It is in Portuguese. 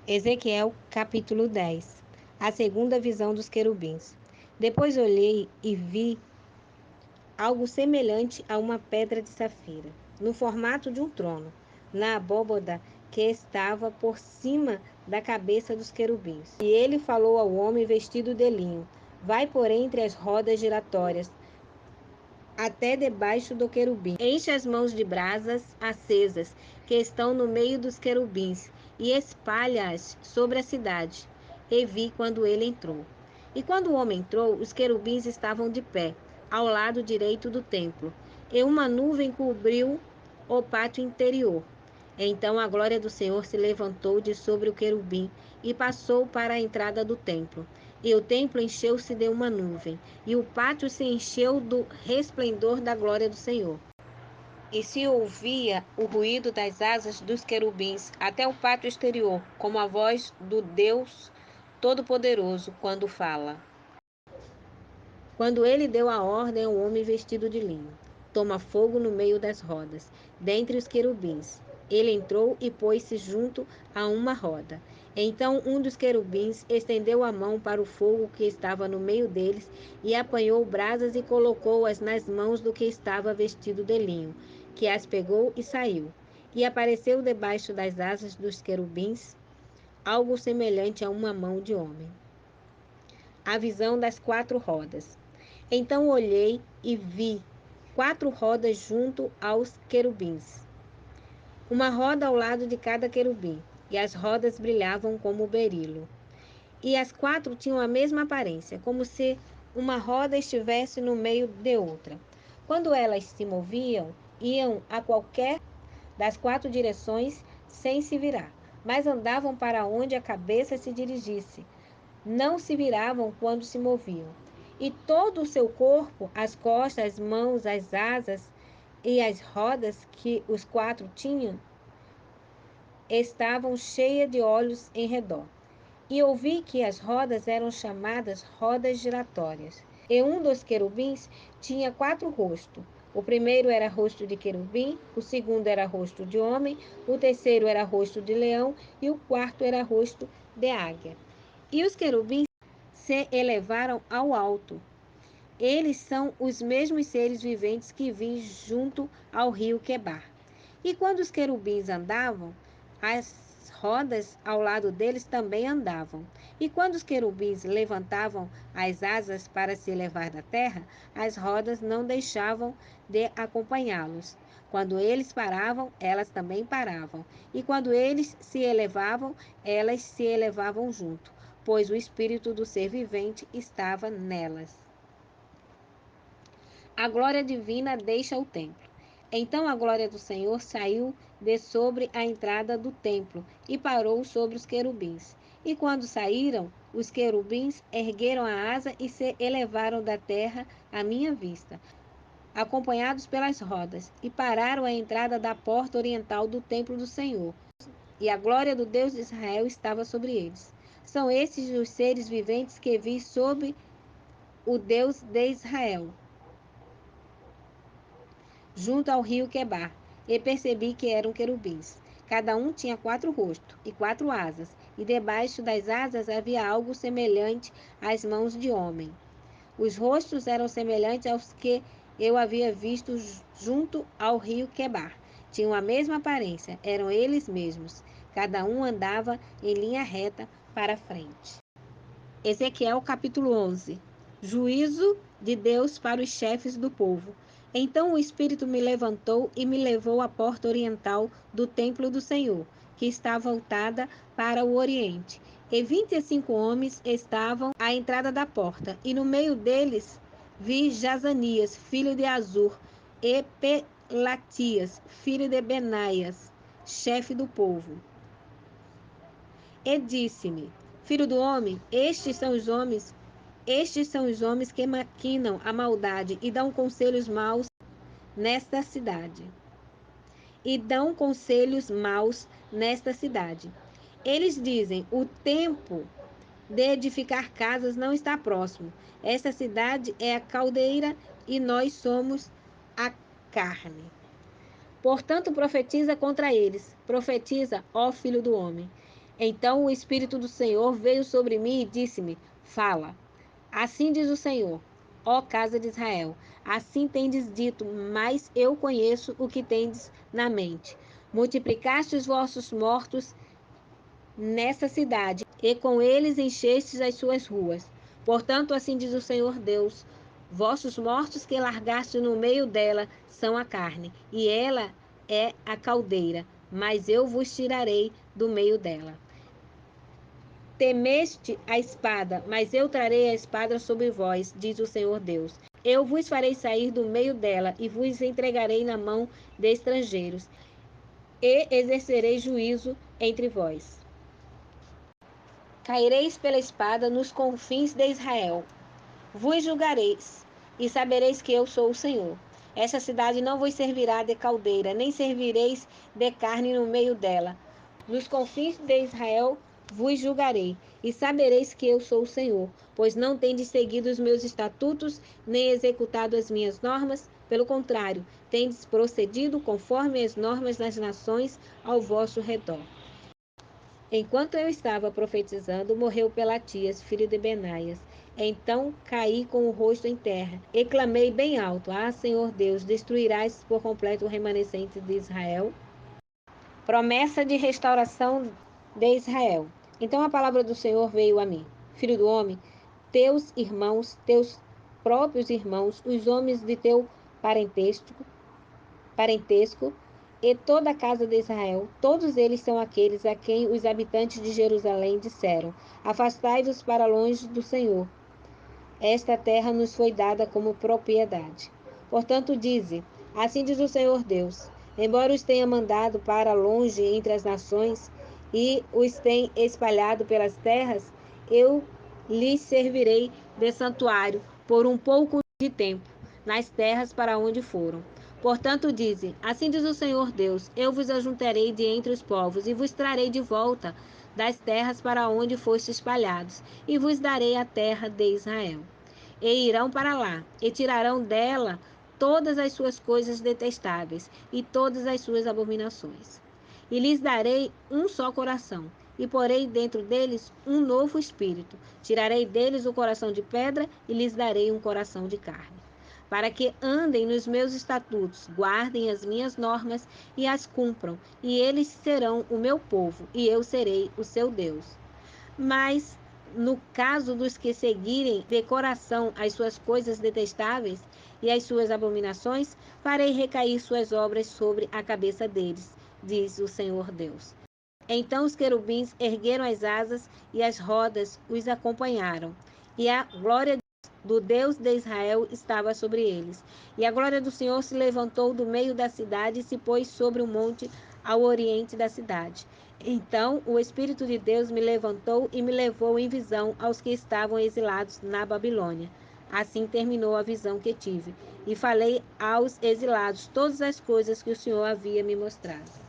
Ezequiel capítulo 10. A segunda visão dos querubins. Depois olhei e vi algo semelhante a uma pedra de safira, no formato de um trono, na abóbada que estava por cima da cabeça dos querubins. E ele falou ao homem vestido de linho: vai por entre as rodas giratórias, até debaixo do querubim. Enche as mãos de brasas acesas que estão no meio dos querubins e espalha-as sobre a cidade. E vi quando ele entrou. E quando o homem entrou, os querubins estavam de pé, ao lado direito do templo, e uma nuvem cobriu o pátio interior. Então a glória do Senhor se levantou de sobre o querubim e passou para a entrada do templo. E o templo encheu-se de uma nuvem, e o pátio se encheu do resplendor da glória do Senhor. E se ouvia o ruído das asas dos querubins até o pátio exterior, como a voz do Deus Todo-Poderoso quando fala. Quando ele deu a ordem ao homem vestido de linho: toma fogo no meio das rodas, dentre os querubins. Ele entrou e pôs-se junto a uma roda. Então um dos querubins estendeu a mão para o fogo que estava no meio deles e apanhou brasas e colocou-as nas mãos do que estava vestido de linho, que as pegou e saiu. E apareceu debaixo das asas dos querubins algo semelhante a uma mão de homem. A visão das 4 rodas. Então olhei e vi 4 rodas junto aos querubins, uma roda ao lado de cada querubim, e as rodas brilhavam como berilo. E as 4 tinham a mesma aparência, como se uma roda estivesse no meio de outra. Quando elas se moviam, iam a qualquer das 4 direções sem se virar, mas andavam para onde a cabeça se dirigisse. Não se viravam quando se moviam. E todo o seu corpo, as costas, as mãos, as asas e as rodas que os 4 tinham, estavam cheias de olhos em redor. E ouvi que as rodas eram chamadas rodas giratórias. E um dos querubins tinha 4 rostos. O primeiro era rosto de querubim, o segundo era rosto de homem, o terceiro era rosto de leão e o quarto era rosto de águia. E os querubins se elevaram ao alto. Eles são os mesmos seres viventes que vi junto ao rio Quebar. E quando os querubins andavam, as rodas ao lado deles também andavam. E quando os querubins levantavam as asas para se elevar da terra, as rodas não deixavam de acompanhá-los. Quando eles paravam, elas também paravam. E quando eles se elevavam, elas se elevavam junto, pois o espírito do ser vivente estava nelas. A glória divina deixa o templo. Então a glória do Senhor saiu de sobre a entrada do templo e parou sobre os querubins. E quando saíram, os querubins ergueram a asa e se elevaram da terra à minha vista, acompanhados pelas rodas, e pararam à entrada da porta oriental do templo do Senhor. E a glória do Deus de Israel estava sobre eles. São esses os seres viventes que vi sob o Deus de Israel, junto ao rio Quebar, e percebi que eram querubins. Cada um tinha 4 rostos e 4 asas, e debaixo das asas havia algo semelhante às mãos de homem. Os rostos eram semelhantes aos que eu havia visto junto ao rio Quebar. Tinham a mesma aparência, eram eles mesmos. Cada um andava em linha reta para frente. Ezequiel capítulo 11. Juízo de Deus para os chefes do povo. Então o Espírito me levantou e me levou à porta oriental do templo do Senhor, que está voltada para o oriente. E 25 homens estavam à entrada da porta, e no meio deles vi Jazanias, filho de Azur, e Pelatias, filho de Benaias, chefe do povo. E disse-me: filho do homem, estes são os homens que maquinam a maldade e dão conselhos maus nesta cidade. Eles dizem: o tempo de edificar casas não está próximo. Esta cidade é a caldeira e nós somos a carne. Portanto, profetiza contra eles. Profetiza, ó filho do homem. Então o Espírito do Senhor veio sobre mim e disse-me: Fala. Assim diz o Senhor, ó casa de Israel, assim tendes dito, mas eu conheço o que tendes na mente. Multiplicaste os vossos mortos nessa cidade, e com eles enchestes as suas ruas. Portanto, assim diz o Senhor Deus: vossos mortos que largaste no meio dela são a carne, e ela é a caldeira, mas eu vos tirarei do meio dela. Temeste a espada, mas eu trarei a espada sobre vós, diz o Senhor Deus. Eu vos farei sair do meio dela e vos entregarei na mão de estrangeiros, e exercerei juízo entre vós. Caireis pela espada nos confins de Israel. Vos julgareis, e sabereis que eu sou o Senhor. Esta cidade não vos servirá de caldeira, nem servireis de carne no meio dela. Nos confins de Israel vos julgarei, e sabereis que eu sou o Senhor, pois não tendes seguido os meus estatutos, nem executado as minhas normas. Pelo contrário, tendes procedido conforme as normas das nações ao vosso redor. Enquanto eu estava profetizando, morreu Pelatias, filho de Benaias. Então caí com o rosto em terra e clamei bem alto: Ah, Senhor Deus, destruirás por completo o remanescente de Israel? Promessa de restauração de Israel. Então a palavra do Senhor veio a mim: Filho do homem, teus irmãos, teus próprios irmãos, os homens de teu parentesco e toda a casa de Israel, todos eles são aqueles a quem os habitantes de Jerusalém disseram: Afastai-vos para longe do Senhor. Esta terra nos foi dada como propriedade. Portanto, dize: Assim diz o Senhor Deus: Embora os tenha mandado para longe entre as nações e os tenha espalhado pelas terras, eu lhes servirei de santuário por um pouco de tempo nas terras para onde foram. Portanto, dize: Assim diz o Senhor Deus: Eu vos ajuntarei de entre os povos e vos trarei de volta das terras para onde foste espalhados, e vos darei a terra de Israel. E irão para lá, e tirarão dela todas as suas coisas detestáveis e todas as suas abominações. E lhes darei um só coração, e porei dentro deles um novo espírito. Tirarei deles o coração de pedra e lhes darei um coração de carne, para que andem nos meus estatutos, guardem as minhas normas e as cumpram, e eles serão o meu povo, e eu serei o seu Deus. Mas, no caso dos que seguirem de coração as suas coisas detestáveis e as suas abominações, farei recair suas obras sobre a cabeça deles, diz o Senhor Deus. Então os querubins ergueram as asas e as rodas os acompanharam, e a glória do Deus de Israel estava sobre eles. E a glória do Senhor se levantou do meio da cidade e se pôs sobre o monte ao oriente da cidade. Então o Espírito de Deus me levantou e me levou em visão aos que estavam exilados na Babilônia. Assim terminou a visão que tive, e falei aos exilados todas as coisas que o Senhor havia me mostrado.